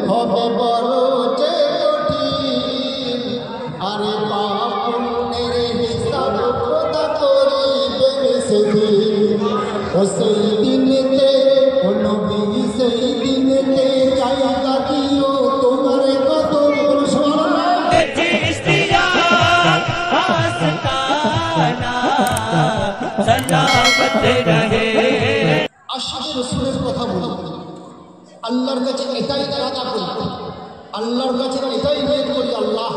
হবে বড় যে কঠিন, আরে পাপ পুণ্যের হিসাব খোদা করিবেন সেদিন। ও সেই দিনেতে ও নবী সেই দিনেতে জায়গা দিও তোমার কদম सलामत रहे। আশিকের রাসূলের কথা বলি, আল্লাহর কাছে এটাই ইরাদা করি, আল্লাহর কাছে এটাই নিয়ত করি, আল্লাহ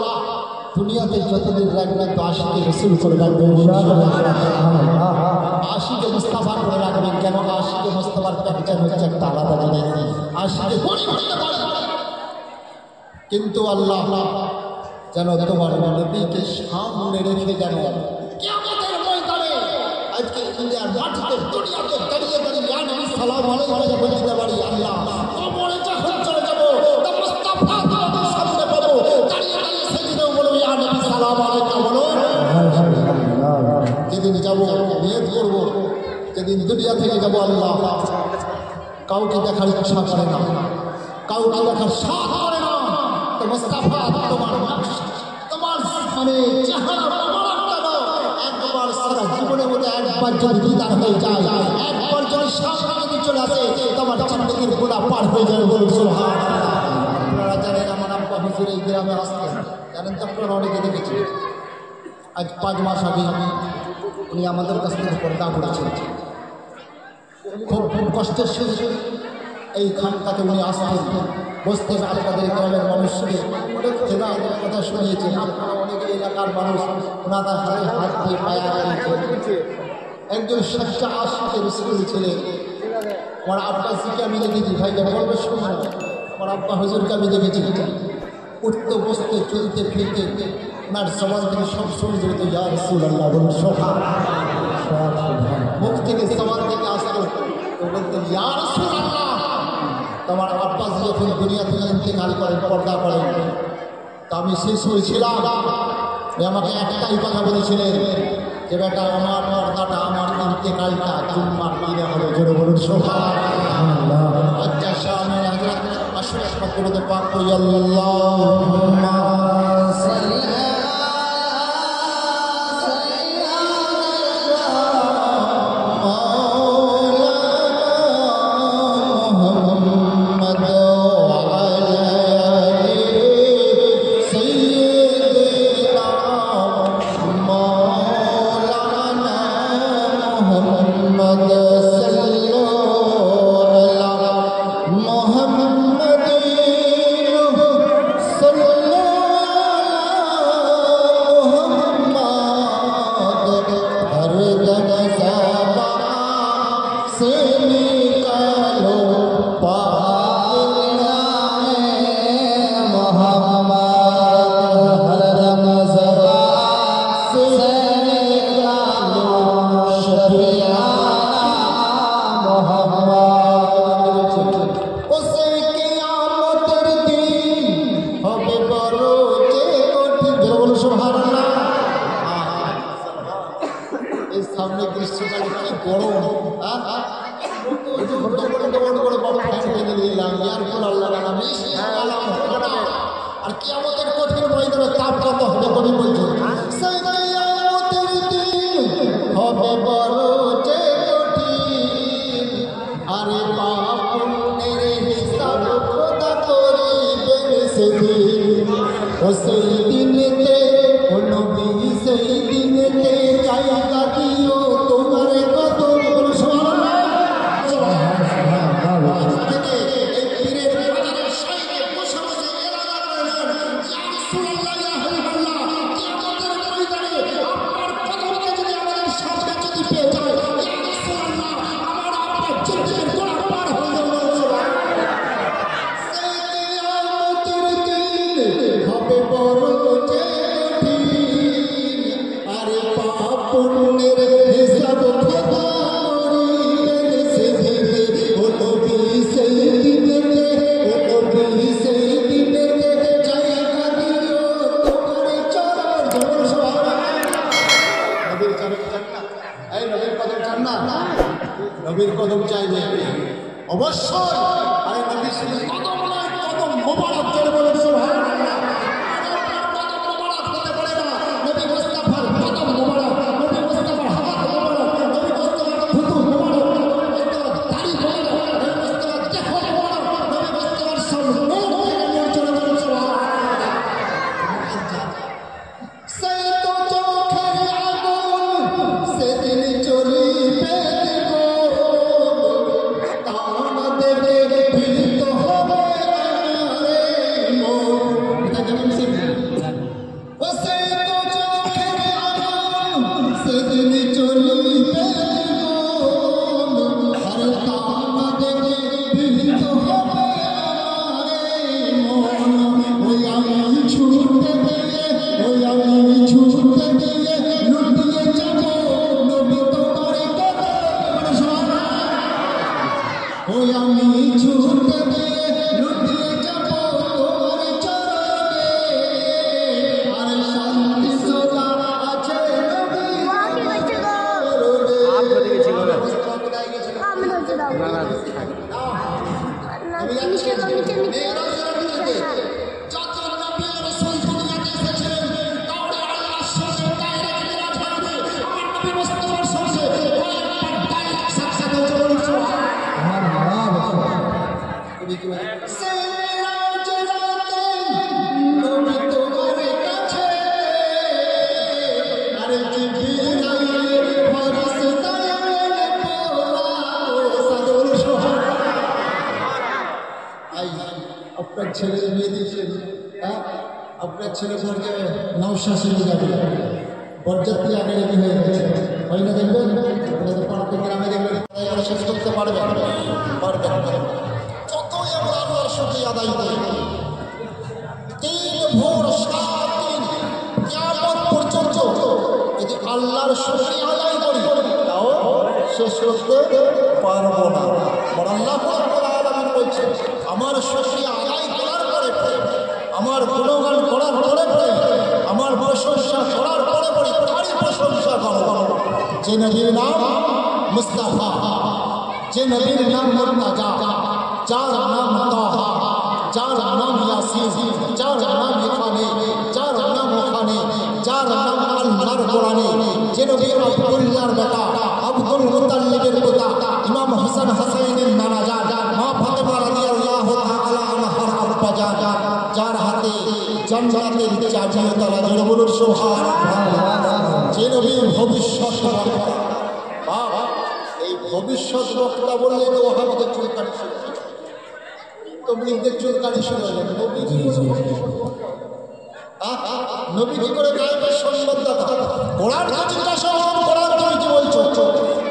দুনিয়াতে যতদিন রাখবেন তো আশিকের রাসূল করে রাখবেন, আশিকে মুস্তাফা করে রাখবেন। কেন? আশিকে মুস্তাফার পরিচয় হচ্ছে একটা আলাদা জিনিস, আশিকে বড়ি হতে পারে, কিন্তু আল্লাহ যেন তোমার নবীকে সামনে রেখে যেন কিয়ামতের ময়দানে আজকে ইন্ডিয়ার মাটিতে দুনিয়াতে দাঁড়িয়ে দাঁড়িয়ে ইয়া নবী সালাম আলাইকুম বলতে পারি, আল্লাহ কবরে যখন চলে যাব তো মুস্তাফা তোমাদের সামনে পাবো, দাঁড়িয়ে দাঁড়িয়ে সেজদাও বলবো ইয়া নবী সালাম আলাইকুম বলো। যেদিন যাব নিয়ত করবো, যেদিন দুনিয়া থেকে যাব আল্লাহ কাউকে দেখার ইচ্ছা করে না, কাউকে দেখার সাধ করে না, তো মুস্তাফা তোমার মানে চেহারা একবার সারা জীবনের মধ্যে একবার যদি দিদার হয়ে যায়, একবার যদি সামনে যদি চলে আসে তোমার জিন্দেগির গোড়া পার হয়ে যাবে। বলুন সুবহানাল্লাহ। আপনারা জানেন আমার আব্বা হুজুর এই গ্রামে আসতেন, জানেন তো আপনারা অনেকে দেখেছেন। আজ 5 মাস আগে উনি আমাদের কাছ থেকে পর্দা করেছেন। খুব কষ্টের সাথে এই খানটাতে উনি আসতেন, বসতেন, আপনাদের গ্রামের মানুষকে অনেক হেদায়েতের কথা শুনিয়েছেন। আপনারা অনেকে এলাকার মানুষ ওনাদের হাতে হাত দিয়ে পায়া দিয়েছে। একজন সচ্চা আশিকে রাসূল ছিলেন। আমার আব্বা জিকে আমি দেখেছি, ভাই বলবে শুনুন, আমার আব্বা হুজুরকে আমি দেখেছি উঠতে বসতে চলতে ফিরতে ওনার জবান থেকে সব সময় জড়িত ইয়া রাসূলুল্লাহ বলুন সুবহানাল্লাহ, মুখ থেকে জবান থেকে আসতো তো বলতেন ইয়া রাসূলুল্লাহ। তোমার আব্বাস যখন দুনিয়া থেকে ইন্তেকাল করেন, পর্দা করেন, তো আমি শেষ হয়েছিলাম, আমাকে একটাই কথা বলেছিলেন যে বেটা আমার পর্দাটা আমার ইন্তেকালটা জুম্মার দিনে হবে, জোরে বলুন সুবহানাল্লাহ। আচ্ছা সামনে হযরত আশরাফ ফখরুদ্দিন পাক আল্লাহুম্মা সাল্লি সামনে গ্রীষ্মকালে কি গরম, আর কিয়ামতের কঠিন ময়দানে তাপ কত হবে কবি বলছেন, হবে বড় যে কঠিন, আরে পাপ পুণ্যের হিসাব খোদা করিবেন সেদিন। ও সেই দিনেতে ও নবী সেই দিনেতে জায়গা দিও তোমার কদম সুবহানাল্লাহ। হবে বড় যে কঠিন, আরে পাপ পুণ্যের হিসাব খোদা করিবেন সেদিন। ও নবী সেই দিনেতে ও নবী সেই দিনেতে জায়গা দিও তোমার চরণ সুবহানাল্লাহ। নবীর চরণ চান না? এই নবীর কদম চান না? নবীর কদম চাইবে অবশ্যই। আরে নবীর শুধু কদম নয়, মেরাজের রাত্রিতে যত নবী রাসূল দুনিয়াতে এসেছিলেন কাউরে আল্লাহর সঙ্গে ডাইরেক্ট মেরাজ হয়নি। আমার নবী মুস্তাফার সঙ্গে কয়েকবার ডাইরেক্ট সাক্ষাৎ হয়েছে। বলুন সুবহানাল্লাহ। কবি কি বলে? আপনার ছেলে বিয়ে দিয়েছেন, হ্যাঁ আপনার ছেলে সঙ্গে নওশাসী যাবে, বরযাত্রী আগে রেডি হয়ে গেছে, হয় না? দেখবেন আপনাদের পাড়াতে গ্রামে দেখবেন শেষ করতে পারবে যতই আমরা আল্লাহর সাথে আদায় করি, 3 ভোর 7 দিন কিয়ামত পর্যন্ত যদি আল্লাহর শুকরিয়া আদায় করি তাও শেষ করতে পারবো না। বড় আল্লাহ রাব্বুল আলামিন বলছেন আমার শুকরিয়া আদায় করার পরে আমার গুণগান করার পরে আমার প্রশংসা করার পরে তারই প্রশংসা করো। যে নবীর নাম মুস্তাফা, যে নবীর নাম মুর্তাজা, যার নাম তাহা, যার নাম ইয়াসিন, যার নাম এখানে, যার নাম ওখানে, যার নাম আল্লাহর কোরআনে, যে নবী আব্দুল্লাহর বেটা, আব্দুল মুতাল্লিবের পিতা, ইমাম হাসান হাসাইনের নানা জান, মা ফাতেমা রাদিয়াল্লাহু তাআলা আনহার আব্বা জান, যার হাতে জান্নাতের চাবি তালা জুড়ে বলুন সুবহানাল্লাহ। যে নবীর ভবিষ্যৎ বক্তা, এই ভবিষ্যৎ বক্তা বললে তো ওহাবিদের চুলকানি শুরু হয়, তবলিগদের চুলকানি শুরু হয়ে যাবে। নবী কি করে গায়েবের সংবাদদাতা? কোরআন কে জিজ্ঞাসা করুন, কোরআন তুমি কি বলছো?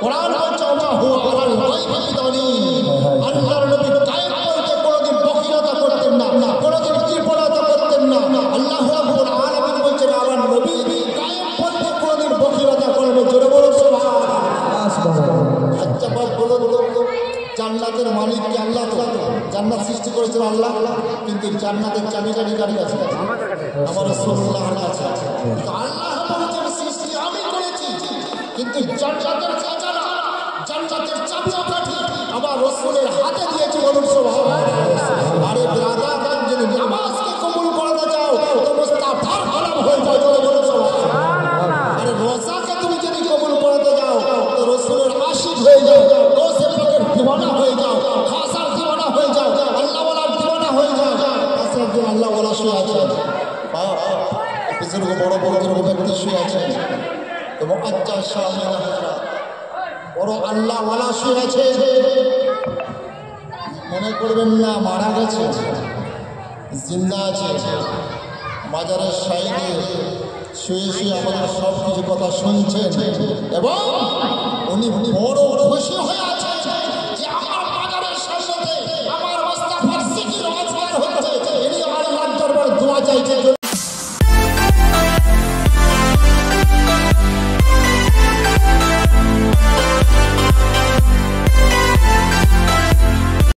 কোরআন বলছে ওমা হুয়া আলাল গায়বি বিদানীন। আল্লাহর নবী গায়েব বলতে কোনোদিন বখিরতা করতেন না, কোনোদিন কৃপণতা করতেন না। আল্লাহ রাব্বুল আলামিন বলছেন আমার নবী গায়েব বলতে কোনোদিন বখিরতা করবে। জোরে বলুন সুবহানাল্লাহ। আচ্ছা বাপ বলুন তো, জান্নাতের মালিক কি আল্লাহ? তো জান্নাত সৃষ্টি করেছেন আল্লাহ, কিন্তু জান্নাতের চাবিকাঠি কার কাছে? আমার রাসূলুল্লাহর কাছে। আল্লাহ বলছেন সৃষ্টি আমি করেছি, কিন্তু জান্নাতের খাজানা, জান্নাতের চাবিকাঠি আমার রাসূলের হাতে দিয়েছি। বলুন সুবহানাল্লাহ। আরে ব্রাদার, যদি নামাজকে কবুল করতে চাও তো মুস্তাফার গোলাম হয়ে যাও। বলুন সুবহানাল্লাহ। আরে রোজাকে তুমি যদি কবুল করতে যাও তো রাসূলের আশিক হয়ে যাও, রোজে পাকের দিওয়ানা হয়ে যাও, খাসার দিওয়ানা হয়ে যাও, আল্লাহ ওয়ালার দিওয়ানা হয়ে যাও। কাছে একজন আল্লাহ ওয়ালা শুয়ে আছেন, পিছনে বড় বড় ব্যক্তি শুয়ে আছেন, এবং আচ্ছা সামনে বড় আল্লাহ ওয়ালা শুয়ে আছে। মনে করবেন না মারা গেছে, জিন্দা আছে, বাজারের সাইডে শুয়ে শুয়ে আমাদের সব কিছু কথা শুনছেন, এবং উনি বড় খুশি হয়ে আছেন যে আমার বাজারের সামনে আমার মুস্তাফার জিকির আজকার হচ্ছে, ইনি আল্লাহর দরবারে দোয়া চাইছে।